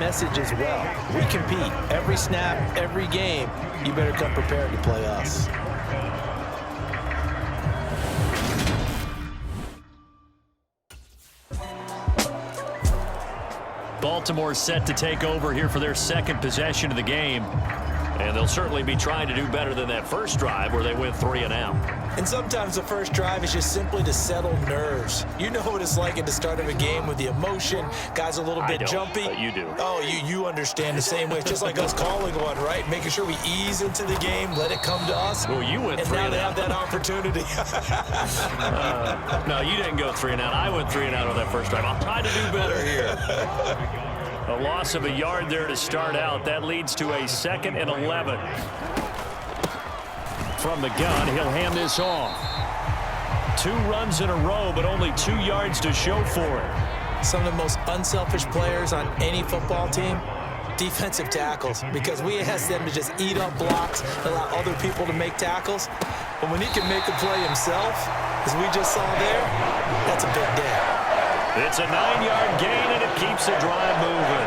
message as well. We compete every snap, every game. You better come prepared to play us. Baltimore set to take over here for their second possession of the game. And they'll certainly be trying to do better than that first drive where they went 3 and out. And sometimes the first drive is just simply to settle nerves. You know what it's like at the start of a game with the emotion. Guys a little bit jumpy. But you do. Oh, you understand the same way. It's just like us calling one, right? Making sure we ease into the game, let it come to us. Well, you went 3 and out. And now they have that opportunity. No, you didn't go 3 and out. I went 3 and out on that first drive. I'll try to do better here. A loss of a yard there to start out. That leads to a 2nd and 11. From the gun, he'll hand this off. 2 runs in a row, but only 2 yards to show for it. Some of the most unselfish players on any football team, defensive tackles, because we ask them to just eat up blocks, allow other people to make tackles. But when he can make a play himself, as we just saw there, that's a big day. It's a 9-yard gain, and it keeps the drive moving.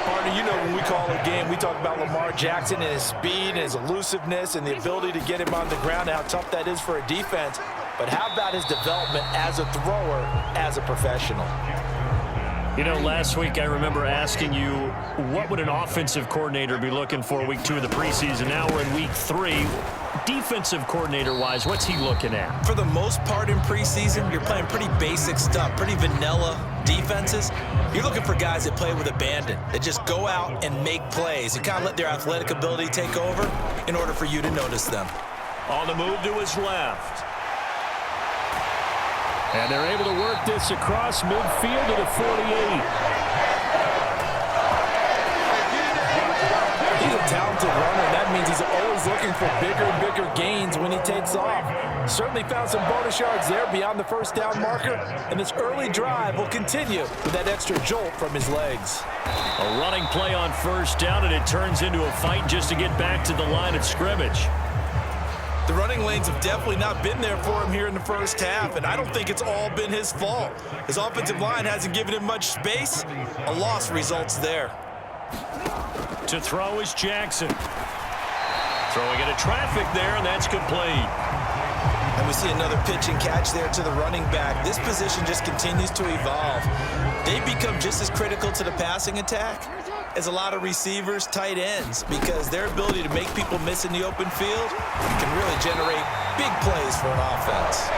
Partner, you know when we call a game, we talk about Lamar Jackson and his speed and his elusiveness and the ability to get him on the ground and how tough that is for a defense. But how about his development as a thrower, as a professional? You know, last week I remember asking you, what would an offensive coordinator be looking for week 2 of the preseason? Now we're in week 3. Defensive coordinator-wise, what's he looking at? For the most part in preseason, you're playing pretty basic stuff, pretty vanilla defenses. You're looking for guys that play with abandon, that just go out and make plays and kind of let their athletic ability take over in order for you to notice them. On the move to his left. And they're able to work this across midfield to the 48. He's a talented runner, and that means he's always looking for bigger and bigger gains when he takes off. Certainly found some bonus yards there beyond the first down marker, and this early drive will continue with that extra jolt from his legs. A running play on first down, and it turns into a fight just to get back to the line of scrimmage. The running lanes have definitely not been there for him here in the first half, and I don't think it's all been his fault. His offensive line hasn't given him much space. A loss results there. To throw is Jackson. Throwing into traffic there, and that's complete. And we see another pitch and catch there to the running back. This position just continues to evolve. They become just as critical to the passing attack as a lot of receivers, tight ends, because their ability to make people miss in the open field can really generate big plays for an offense.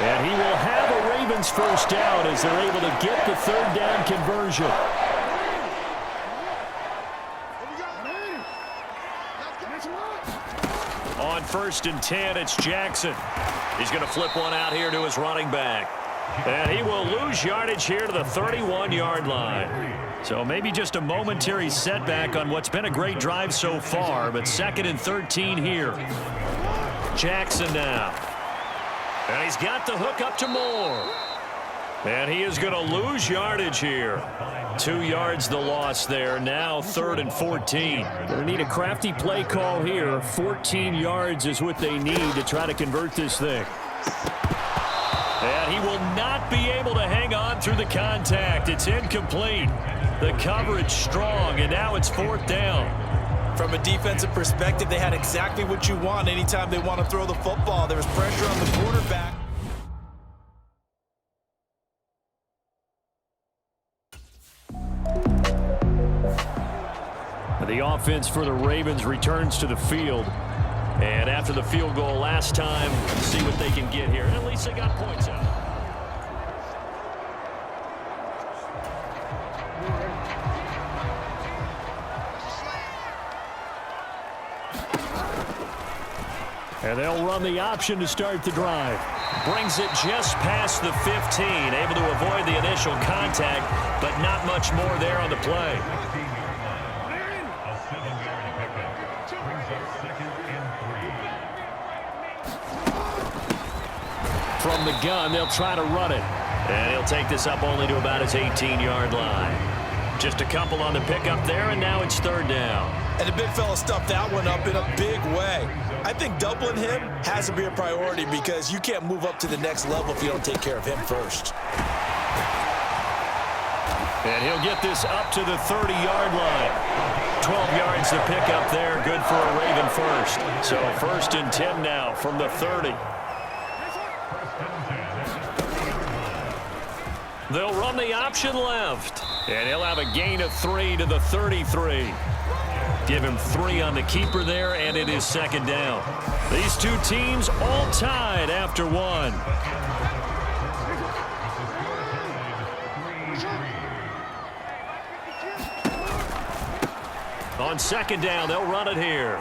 And he will have a Ravens first down as they're able to get the 3rd down conversion. On 1st and 10, it's Jackson. He's going to flip one out here to his running back. And he will lose yardage here to the 31-yard line. So maybe just a momentary setback on what's been a great drive so far, but 2nd and 13 here. Jackson now. And he's got the hook up to Moore. And he is going to lose yardage here. 2 yards the loss there. Now 3rd and 14. They need a crafty play call here. 14 yards is what they need to try to convert this thing. And he will not be able to hang on through the contact. It's incomplete. The coverage strong, and now it's 4th down. From a defensive perspective, they had exactly what you want anytime they want to throw the football. There was pressure on the quarterback. The offense for the Ravens returns to the field. And after the field goal last time, see what they can get here. At least they got points out. And they'll run the option to start the drive. Brings it just past the 15. Able to avoid the initial contact, but not much more there on the play. From the gun, they'll try to run it. And he'll take this up only to about his 18-yard line. Just a couple on the pickup there, and now it's 3rd down. And the big fella stuffed that one up in a big way. I think doubling him has to be a priority because you can't move up to the next level if you don't take care of him first. And he'll get this up to the 30-yard line. 12 yards to pick up there. Good for a Raven first. So 1st and 10 now from the 30. They'll run the option left. And he'll have a gain of 3 to the 33. Give him 3 on the keeper there, and it is 2nd down. These two teams all tied after 1. On 2nd down, they'll run it here.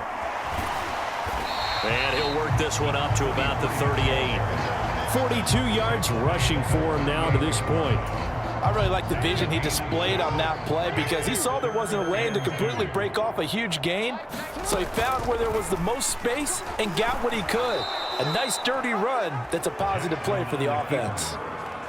And he'll work this one up to about the 38. 42 yards rushing for him now to this point. I really like the vision he displayed on that play because he saw there wasn't a lane to completely break off a huge gain. So he found where there was the most space and got what he could. A nice dirty run that's a positive play for the offense.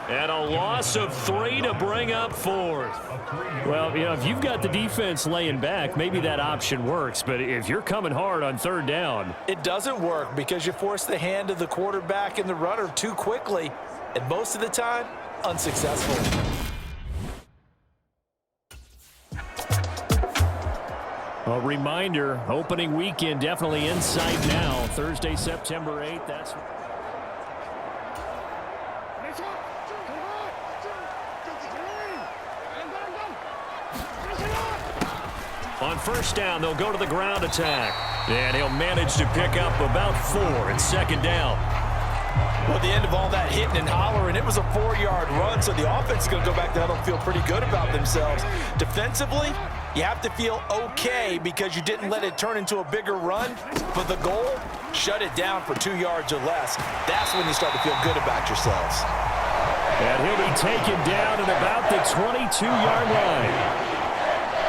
And a loss of 3 to bring up 4th. Well, you know, if you've got the defense laying back, maybe that option works. But if you're coming hard on 3rd down, it doesn't work because you force the hand of the quarterback and the runner too quickly. And most of the time, unsuccessful. A reminder, opening weekend definitely in sight now. Thursday, September 8th. That's on 1st down, they'll go to the ground attack. And he'll manage to pick up about 4 and 2nd down. Well, at the end of all that hitting and hollering, it was a 4-yard run, so the offense is going to go back to huddle and feel pretty good about themselves. Defensively, you have to feel okay because you didn't let it turn into a bigger run, but the goal, shut it down for 2 yards or less. That's when you start to feel good about yourselves. And he'll be taken down at about the 22-yard line.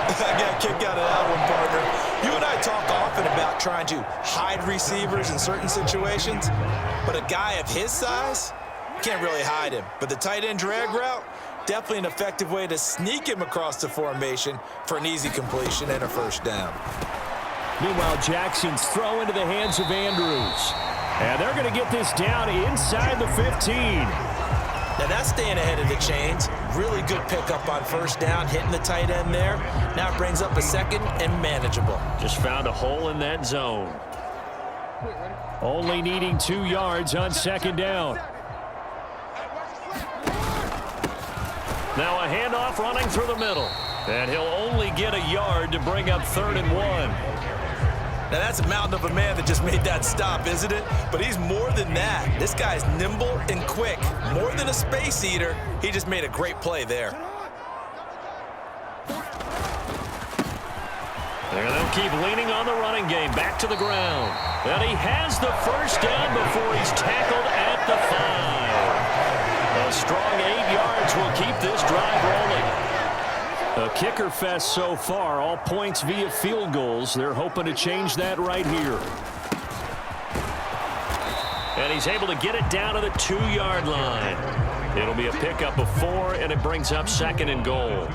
I got a kick out of that one, partner. You and I talk often about trying to hide receivers in certain situations, but a guy of his size, can't really hide him. But the tight end drag route, definitely an effective way to sneak him across the formation for an easy completion and a 1st down. Meanwhile, Jackson's throw into the hands of Andrews. And they're going to get this down inside the 15. Now that's staying ahead of the chains. Really good pickup on 1st down, hitting the tight end there. Now it brings up a 2nd and manageable. Just found a hole in that zone. Only needing 2 yards on 2nd down. Now a handoff running through the middle. And he'll only get a yard to bring up 3rd and 1. Now, that's a mountain of a man that just made that stop, isn't it? But he's more than that. This guy's nimble and quick. More than a space eater, he just made a great play there. And they'll keep leaning on the running game. Back to the ground. And he has the 1st down before he's tackled at the 5. A strong 8 yards will keep this drive rolling. A kicker fest so far, all points via field goals. They're hoping to change that right here. And he's able to get it down to the 2-yard line. It'll be a pickup of 4, and it brings up 2nd and goal.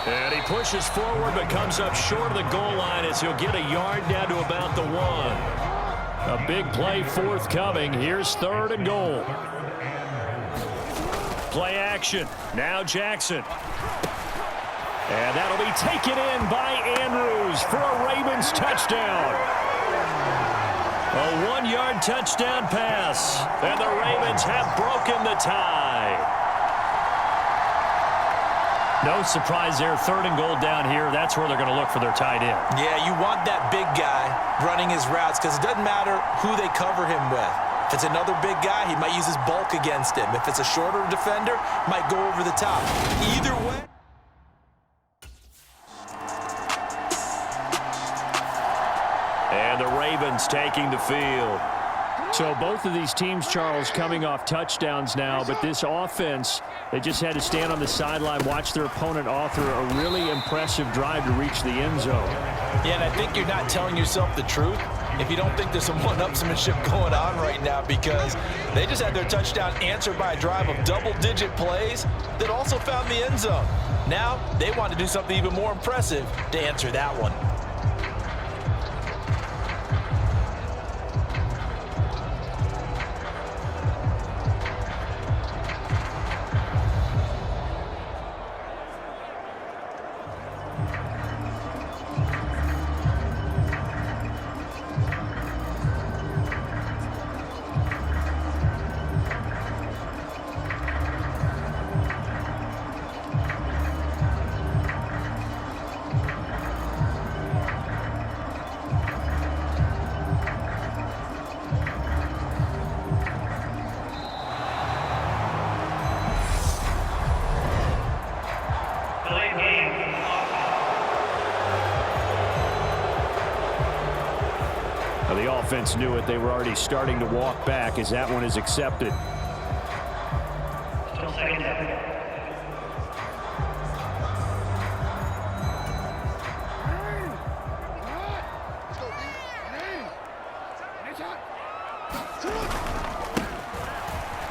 And he pushes forward but comes up short of the goal line as he'll get a yard down to about the 1. A big play forthcoming. Here's 3rd and goal. Play action. Now Jackson. And that'll be taken in by Andrews for a Ravens touchdown. A 1-yard touchdown pass. And the Ravens have broken the tie. No surprise there. 3rd and goal down here. That's where they're going to look for their tight end. Yeah, you want that big guy running his routes because it doesn't matter who they cover him with. If it's another big guy, he might use his bulk against him. If it's a shorter defender, might go over the top. Either way. And the Ravens taking the field. So both of these teams, Charles, coming off touchdowns now, but this offense, they just had to stand on the sideline, watch their opponent author a really impressive drive to reach the end zone. Yeah, and I think you're not telling yourself the truth if you don't think there's some one-upsmanship going on right now, because they just had their touchdown answered by a drive of double-digit plays that also found the end zone. Now they want to do something even more impressive to answer that one. defense knew it. They were already starting to walk back as that one is accepted. Still second down.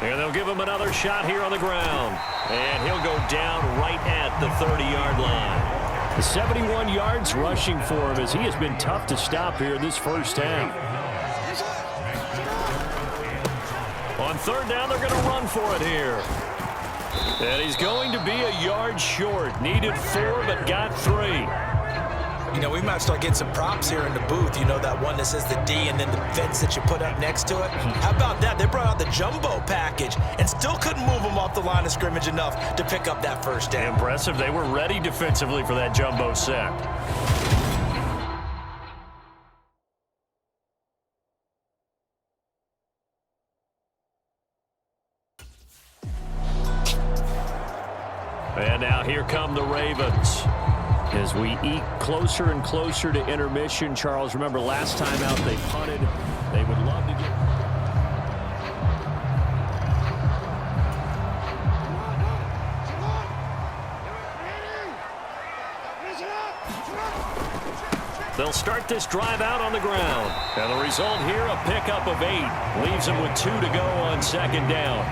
And they'll give him another shot here on the ground. And he'll go down right at the 30-yard line. The 71 yards rushing for him as he has been tough to stop here in this first half. On third down, they're going to run for it here. And he's going to be a yard short. Needed 4, but got 3. You know, we might start getting some props here in the booth. You know, that one that says the D and then the fence that you put up next to it. How about that? They brought out the jumbo package and still couldn't move them off the line of scrimmage enough to pick up that first down. Impressive. They were ready defensively for that jumbo set. And now here come the Ravens. As we eke closer and closer to intermission, Charles, remember last time out they punted. They would love to get... They'll start this drive out on the ground. And the result here, a pickup of 8. Leaves them with 2 to go on second down.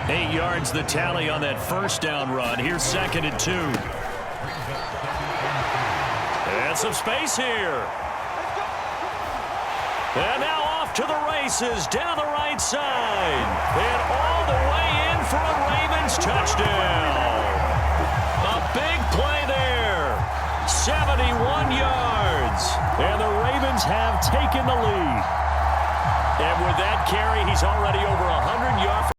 8 yards the tally on that first down run. Here's second and 2. And some space here. And now off to the races down the right side. And all the way in for a Ravens touchdown. A big play there. 71 yards. And the Ravens have taken the lead. And with that carry, he's already over 100 yards.